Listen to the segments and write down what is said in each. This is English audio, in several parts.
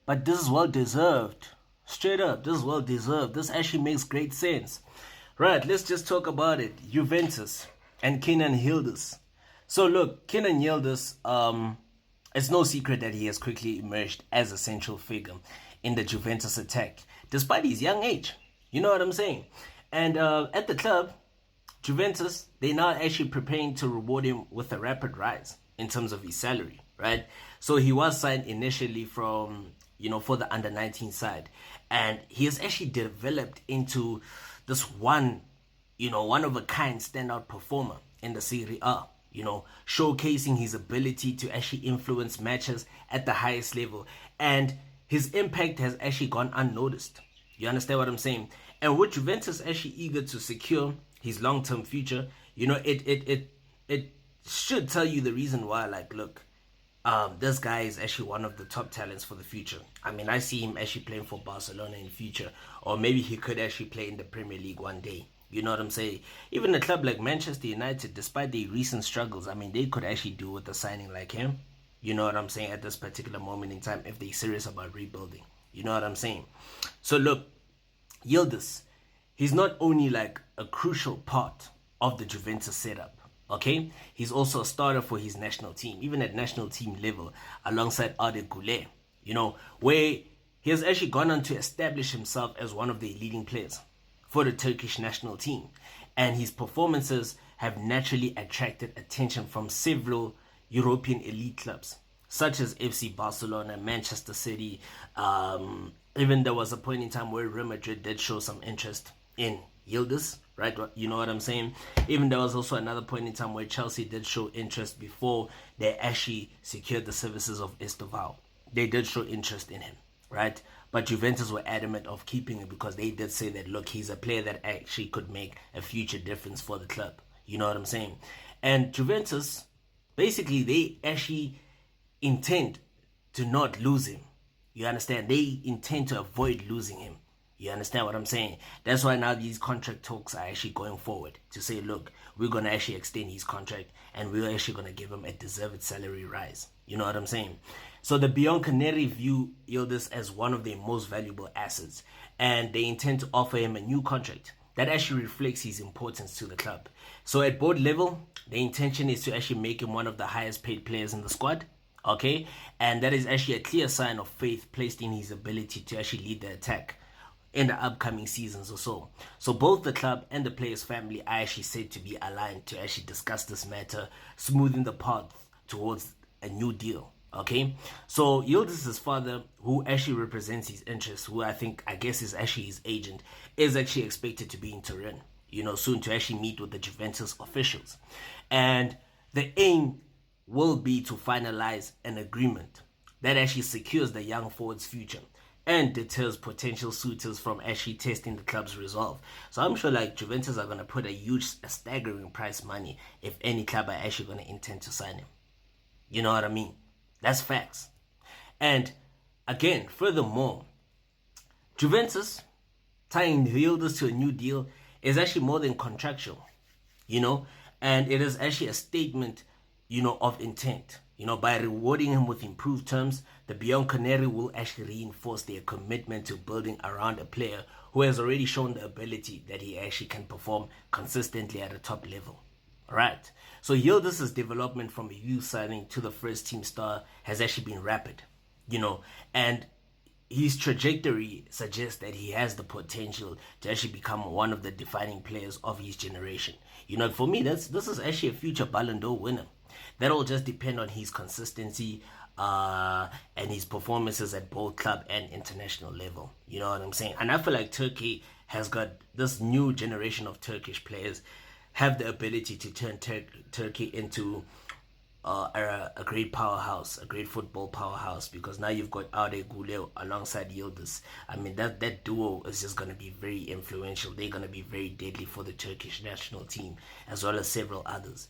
But this is well deserved. Straight up, this is well deserved. This actually makes great sense. Right, let's just talk about it. Juventus and Kenan Yildiz. So look, Kenan Yildiz, it's no secret that he has quickly emerged as a central figure in the Juventus attack, despite his young age. You know what I'm saying? And at the club, Juventus, they're now actually preparing to reward him with a rapid rise in terms of his salary, right? So he was signed initially from, for the under-19 side. And he has actually developed into this one of a kind standout performer in the Serie A, showcasing his ability to actually influence matches at the highest level. And his impact has actually gone unnoticed. You understand what I'm saying? And with Juventus actually eager to secure his long-term future, it should tell you the reason why, like, look, this guy is actually one of the top talents for the future. I mean, I see him actually playing for Barcelona in the future, or maybe he could actually play in the Premier League one day. You know what I'm saying? Even a club like Manchester United, despite their recent struggles, I mean, they could actually do with a signing like him. You know what I'm saying? At this particular moment in time, if they're serious about rebuilding. You know what I'm saying? So look, Yildiz, he's not only like a crucial part of the Juventus setup, okay? He's also a starter for his national team, even at national team level, alongside Arda Güler, where he has actually gone on to establish himself as one of the leading players for the Turkish national team. And his performances have naturally attracted attention from several European elite clubs, such as FC Barcelona, Manchester City. Even there was a point in time where Real Madrid did show some interest in Yildiz, right? You know what I'm saying? Even there was also another point in time where Chelsea did show interest before they actually secured the services of Estevao. They did show interest in him, right? But Juventus were adamant of keeping him because they did say that, look, he's a player that actually could make a future difference for the club. You know what I'm saying? And Juventus, basically, they actually intend to not lose him. You understand? They intend to avoid losing him. You understand what I'm saying? That's why now these contract talks are actually going forward to say, look, we're going to actually extend his contract and we're actually going to give him a deserved salary rise. You know what I'm saying? So the Bianconerri view Yildiz as one of their most valuable assets, and they intend to offer him a new contract that actually reflects his importance to the club. So at board level, the intention is to actually make him one of the highest paid players in the squad. Okay? And that is actually a clear sign of faith placed in his ability to actually lead the attack in the upcoming seasons or so. So both the club and the players' family are actually said to be aligned to actually discuss this matter, smoothing the path towards a new deal. Okay, so Yildiz's father, who actually represents his interests, who I guess is actually his agent, is actually expected to be in Turin, soon to actually meet with the Juventus officials. And the aim will be to finalize an agreement that actually secures the young forward's future and deters potential suitors from actually testing the club's resolve. So I'm sure like Juventus are going to put a staggering price money if any club are actually going to intend to sign him. You know what I mean? That's facts. And again, furthermore, Juventus tying Yildiz to a new deal is actually more than contractual, and it is actually a statement, of intent. By rewarding him with improved terms, the Bianconeri will actually reinforce their commitment to building around a player who has already shown the ability that he actually can perform consistently at a top level. Right. So Yildiz's development from a youth signing to the first team star has actually been rapid, and his trajectory suggests that he has the potential to actually become one of the defining players of his generation. For me, this is actually a future Ballon d'Or winner. That'll just depend on his consistency and his performances at both club and international level. You know what I'm saying? And I feel like Turkey has got this new generation of Turkish players have the ability to turn Turkey into a great powerhouse, a great football powerhouse, because now you've got Arda Güler alongside Yildiz. I mean, that duo is just going to be very influential. They're going to be very deadly for the Turkish national team, as well as several others,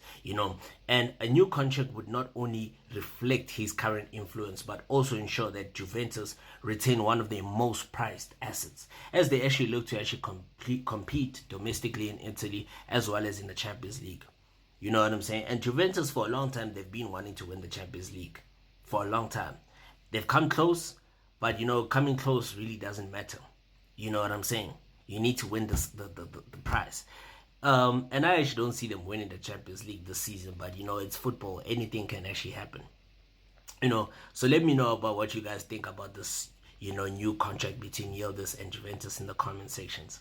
And a new contract would not only reflect his current influence, but also ensure that Juventus retain one of their most prized assets, as they actually look to actually compete domestically in Italy, as well as in the Champions League. You know what I'm saying? And Juventus, for a long time, they've been wanting to win the Champions League. For a long time. They've come close, But coming close really doesn't matter. You know what I'm saying? You need to win the prize. And I actually don't see them winning the Champions League this season, but it's football. Anything can actually happen. So let me know about what you guys think about this, new contract between Yildiz and Juventus in the comment sections.